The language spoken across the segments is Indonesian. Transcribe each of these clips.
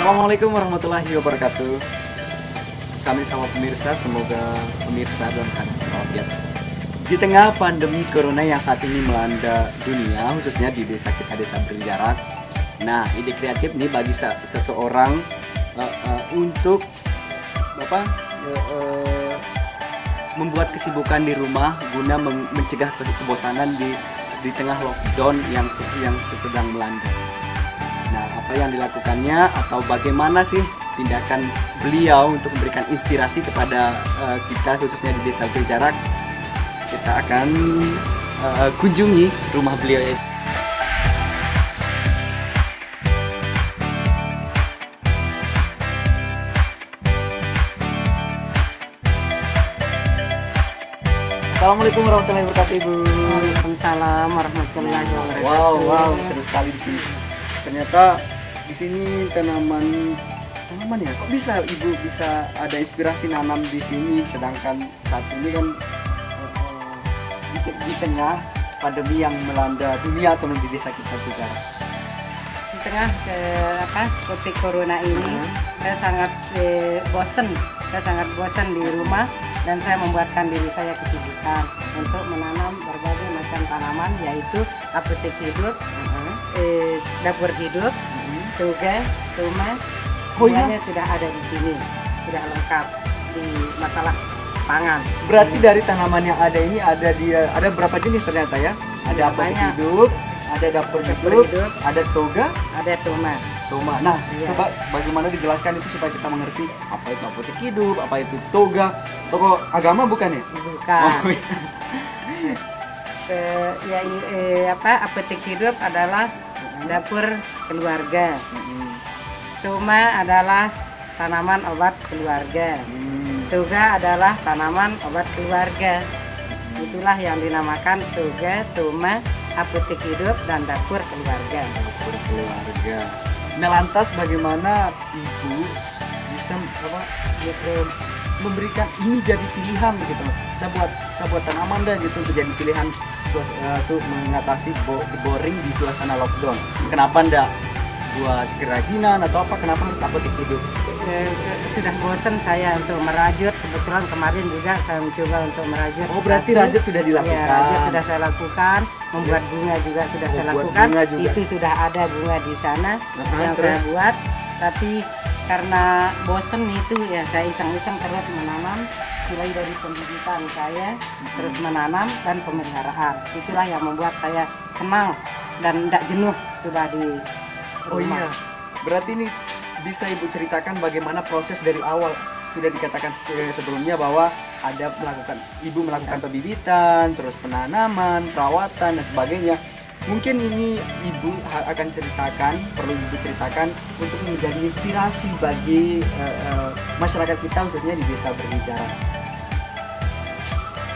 Assalamualaikum warahmatullahi wabarakatuh. Kami sama pemirsa, semoga pemirsa dalam keadaan sehat. Di tengah pandemi corona yang saat ini melanda dunia, khususnya di desa kita, desa berjarak. Nah, ide kreatif nih bagi seseorang untuk membuat kesibukan di rumah guna mencegah kebosanan di tengah lockdown yang sedang melanda. Nah, apa yang dilakukannya atau bagaimana sih tindakan beliau untuk memberikan inspirasi kepada kita khususnya di desa berjarak? Kita akan kunjungi rumah beliau. Assalamualaikum warahmatullahi wabarakatuh, Ibu. Waalaikumsalam warahmatullahi wabarakatuh. Wow, seru sekali di sini. Ternyata di sini tanaman ya. Kok bisa Ibu bisa ada inspirasi nanam di sini, sedangkan saat ini kan di tengah pandemi yang melanda dunia atau di desa kita juga. Di tengah COVID corona ini, saya sangat bosan. Saya sangat bosan di rumah dan saya membuatkan diri saya kesibukan untuk menanam berbagai macam tanaman, yaitu apotek hidup, dapur hidup, toga, tomat, semuanya sudah ada di sini, sudah lengkap di masalah pangan. Berarti dari tanaman yang ada ini ada berapa jenis ternyata ya? Ada apotek hidup, ada dapur hidup, ada toga, ada tomat. Nah, coba bagaimana dijelaskan itu supaya kita mengerti apa itu apotek hidup, apa itu toga. Toko agama bukan ya? Bukan. Oh, iya. Apotek hidup adalah dapur keluarga. Toma adalah tanaman obat keluarga. Toga adalah tanaman obat keluarga. Itulah yang dinamakan toga, toma, apotek hidup, dan dapur keluarga. Dapur keluarga. Nah, lantas bagaimana Ibu bisa memberikan ini jadi pilihan begitu? Saya buat tanaman deh gitu untuk jadi pilihan untuk mengatasi boring di suasana lockdown. Kenapa ndak buat kerajinan atau apa? Kenapa harus apotek hidup? Sudah bosan saya untuk merajut. Kebetulan kemarin juga saya mencoba untuk merajut. Oh, berarti rajut sudah dilakukan? Ya, rajut sudah saya lakukan. Membuat bunga juga sudah saya lakukan. Itu sudah ada bunga di sana yang saya buat. Tapi karena bosen itu ya saya iseng-iseng terus menanam, mulai dari pendidikan saya terus menanam dan pemeliharaan. Itulah yang membuat saya senang dan tidak jenuh sudah di rumah. Oh iya, berarti ini bisa Ibu ceritakan bagaimana proses dari awal? Sudah dikatakan sebelumnya bahwa Ibu melakukan pembibitan, terus penanaman, perawatan dan sebagainya. Mungkin ini Ibu akan perlu Ibu ceritakan untuk menjadi inspirasi bagi masyarakat kita khususnya di desa berbicara.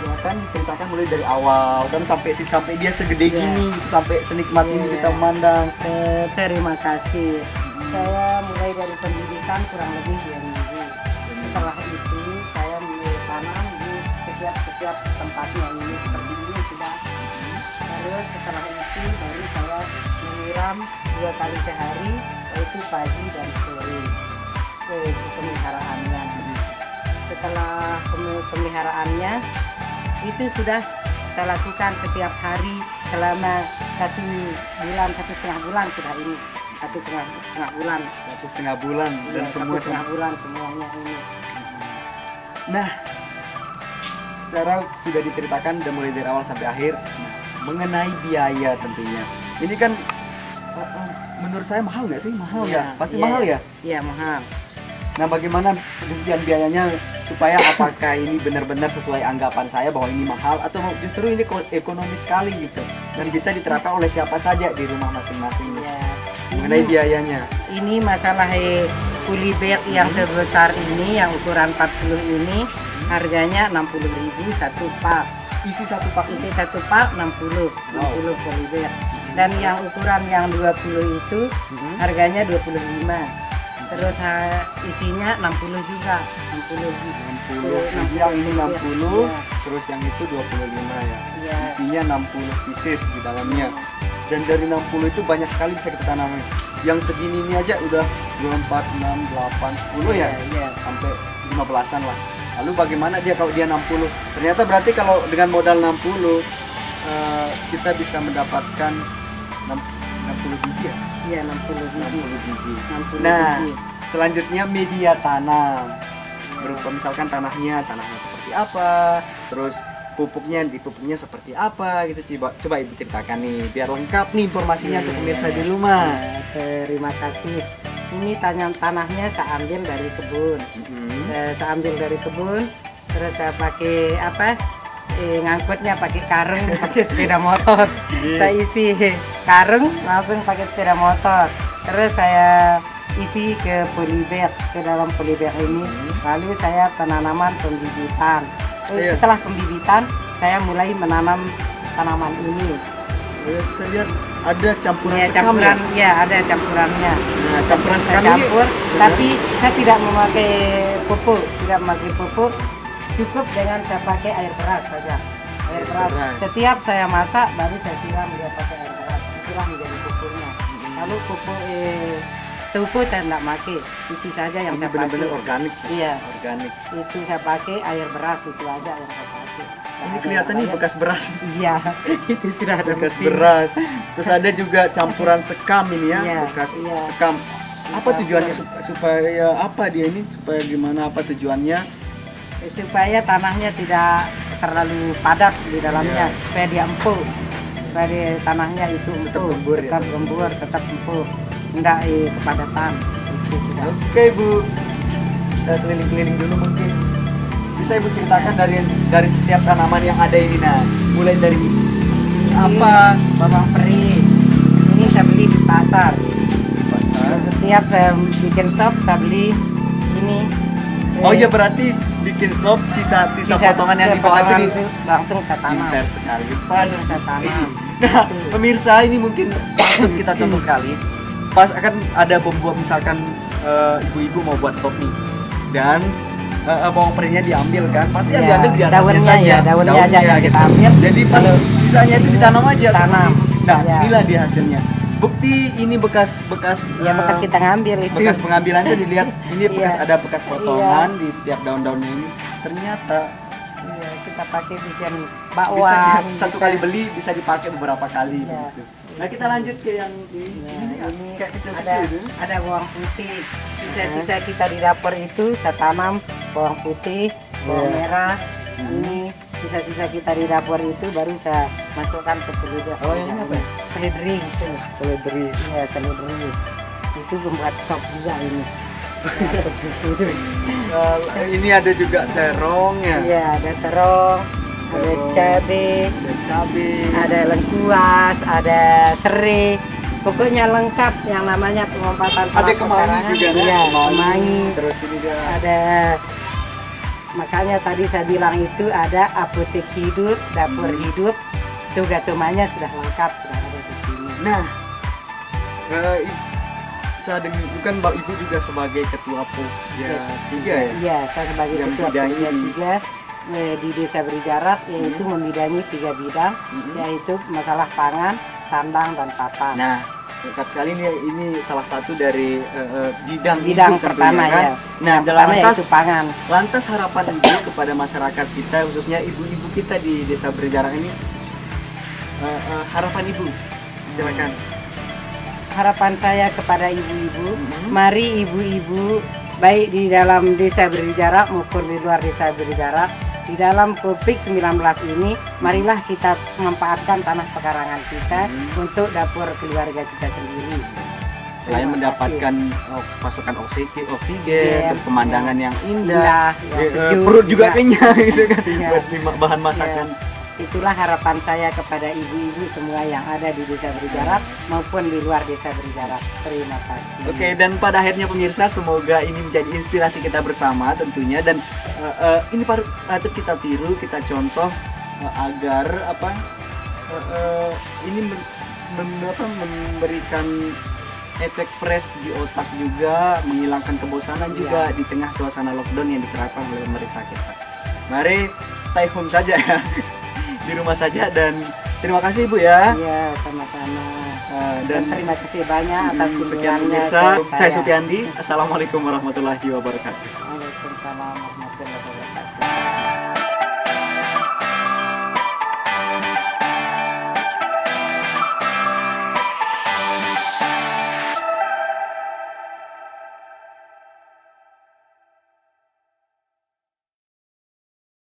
Silakan diceritakan mulai dari awal dan sampai dia segede gini, sampai senikmat ini kita memandang. Terima kasih. Saya mulai dari pendidikan kurang lebih 2 minggu. Setelah itu saya tanam di setiap tempatnya ini seperti ini sudah. Terus setelah itu baru saya menyiram 2 kali sehari, yaitu pagi dan sore pemeliharaannya. Setelah pemeliharaannya itu sudah saya lakukan setiap hari selama 1,5 bulan sudah ini. 1,5 bulan. 1,5 bulan dan ya, 1,5 bulan semuanya ini. Nah, secara sudah diceritakan dan mulai dari awal sampai akhir. Mengenai biaya tentunya. Ini kan menurut saya mahal nggak sih? Mahal ya? Pasti mahal ya? Iya, mahal. Nah, bagaimana rincian biayanya supaya apakah ini benar-benar sesuai anggapan saya bahwa ini mahal atau justru ini ekonomis sekali gitu dan bisa diterapkan oleh siapa saja di rumah masing-masing? Ya, mengenai biayanya. Ini masalah polybag yang sebesar ini, yang ukuran 40 ini, harganya 60.000 satu pak. Isi satu pak 60 polybag. Dan yang ukuran yang 20 itu harganya 25. Terus isinya 60 juga. 60. Yang ini 60, ya. Terus yang itu 25 ya. Ya. Isinya 60 pieces di dalamnya. Dan dari 60 itu banyak sekali bisa kita tanam. yang segini ini aja udah 2, 4, 6, 8, 10 ya, Iya. sampai 15-an lah. Lalu bagaimana dia kalau dia 60? Ternyata berarti kalau dengan modal 60 kita bisa mendapatkan 60 biji ya? Iya, 60 biji. 60 biji. 60 Nah, biji. selanjutnya media tanam. Berupa misalkan tanahnya seperti apa, terus pupuknya seperti apa gitu. Coba Ibu ceritakan nih biar lengkap nih informasinya untuk pemirsa di rumah. Terima kasih. Ini tanahnya saya ambil dari kebun. Saya ambil dari kebun, terus saya pakai apa? Ngangkutnya pakai karung, pakai sepeda motor. Saya isi karung langsung pakai sepeda motor. Terus saya isi ke polybag, ke dalam polybag ini. Lalu saya tanaman pembibitan. Setelah pembibitan, saya mulai menanam tanaman ini. Saya lihat ada campuran Ya, sekam campuran, ya? ya ada campurannya. Nah, campuran Saya sekam ini campur, tapi saya tidak memakai pupuk, cukup dengan saya pakai air beras saja. Air beras. Setiap saya masak, baru saya siram dia pakai air beras. Itulah menjadi pupuknya. Lalu pupuk saya tidak pakai, itu saja yang ini saya benar-benar pakai. organik. Iya. Organik. Itu saya pakai air beras, itu aja yang saya pakai. Ini kelihatan nih bekas beras. Iya, itu sudah ada Bekas buktinya. beras. Terus ada juga campuran sekam ini ya, Iya, bekas iya. sekam. Apa tujuannya supaya apa dia ini? Supaya gimana? Apa tujuannya? Supaya tanahnya tidak terlalu padat di dalamnya, supaya dia empuk, supaya tanahnya itu Tetap empuk, gembur ya? tetap gembur, tetap empuk, enggak kepadatan. Itu sudah. Oke Bu, kita keliling-keliling dulu mungkin. Bisa Ibu ceritakan dari setiap tanaman yang ada ini, nah mulai dari ini apa Bawang peri, ini saya beli di pasar. pasar. Setiap saya bikin sop, saya beli ini. Oh iya, berarti bikin sop sisa potongan yang di bawah potongan itu itu langsung saya tanam. pintar sekali pas. Langsung saya tanam. Nah pemirsa, ini mungkin kita contoh sekali. Pas akan ada membuat misalkan ibu-ibu mau buat sop nih, dan bawang perinya diambil kan, pasti yang Iya, diambil di atasnya daunnya saja, ya, daunnya aja yang gitu. kita ambil. Jadi pas Lalu sisanya itu ditanam aja. tanam. seperti itu. Nah Ya. inilah dia hasilnya. Bukti ini bekas Ya bekas kita ngambil itu. bekas pengambilan itu dilihat ini bekas Iya. ada bekas potongan di setiap daun-daunnya ini. Ternyata Iya, kita pakai bikin bisa bakwan. satu kali beli bisa dipakai beberapa kali Iya. gitu. Nah kita lanjut ke yang ini. Nah, ini kayak kecil-kecil ada ini. ada bawang putih. Sisa-sisa kita di dapur itu saya tanam bawang putih, bawang Iya. merah. Ini sisa-sisa kita di dapur itu baru saya masukkan ke peludah. Oh, ini apa ya? Seledri itu. Seledri. Iya, seledri. Itu membuat sop juga ini. Ini ada juga terong ya. Iya, ada terong, ada Terong. cabai, Ada cabai. ada lengkuas, ada serai. Pokoknya lengkap yang namanya pengompatan Ada kemangi juga kan? Iya, kemangi. Terus ini dia. Ada, makanya tadi saya bilang itu ada apotek hidup, dapur hidup. Tugas-tugasnya sudah lengkap, sudah ada di sini. Nah, saya dengar bukan Mbak Ibu juga sebagai ketua Pokja 3 ya? Iya, saya sebagai Yang ketua bidangi Pokja di- 3 di Desa Berjarak, yaitu membidangi 3 bidang, yaitu masalah pangan, sandang, dan papan. Nah, lengkap sekali ini salah satu dari bidang Bidang hidup pertama tentunya, kan? ya. Nah, Yang pertama yaitu pangan. lantas harapan Ibu kepada masyarakat kita, khususnya ibu-ibu kita di Desa Berjarak ini, harapan Ibu, silakan. Harapan saya kepada ibu-ibu, mari ibu-ibu baik di dalam Desa Berjarak maupun di luar Desa Berjarak, di dalam COVID-19 ini, marilah kita memanfaatkan tanah pekarangan kita untuk dapur keluarga kita sendiri. Selain Terima mendapatkan pasokan oksigen, terus pemandangan yang Indah, indah, yang sejuk perut juga juga. kenyang gitu kan, Iya. buat bahan masakan. Ya, itulah harapan saya kepada ibu-ibu semua yang ada di Desa Berjarak maupun di luar Desa Berjarak. Terima kasih. Oke, dan pada akhirnya pemirsa, semoga ini menjadi inspirasi kita bersama tentunya, dan ini patut kita tiru, kita contoh agar ini memberikan efek fresh di otak juga, menghilangkan kebosanan juga di tengah suasana lockdown yang diterapkan oleh pemerintah kita. Mari stay home saja ya. di rumah saja. Dan terima kasih Ibu ya. Iya, sama-sama. Dan terima kasih banyak atas sekian kunjungannya pemirsa. ke Saya Supiandi. Assalamualaikum warahmatullahi wabarakatuh. Waalaikumsalam warahmatullahi wabarakatuh.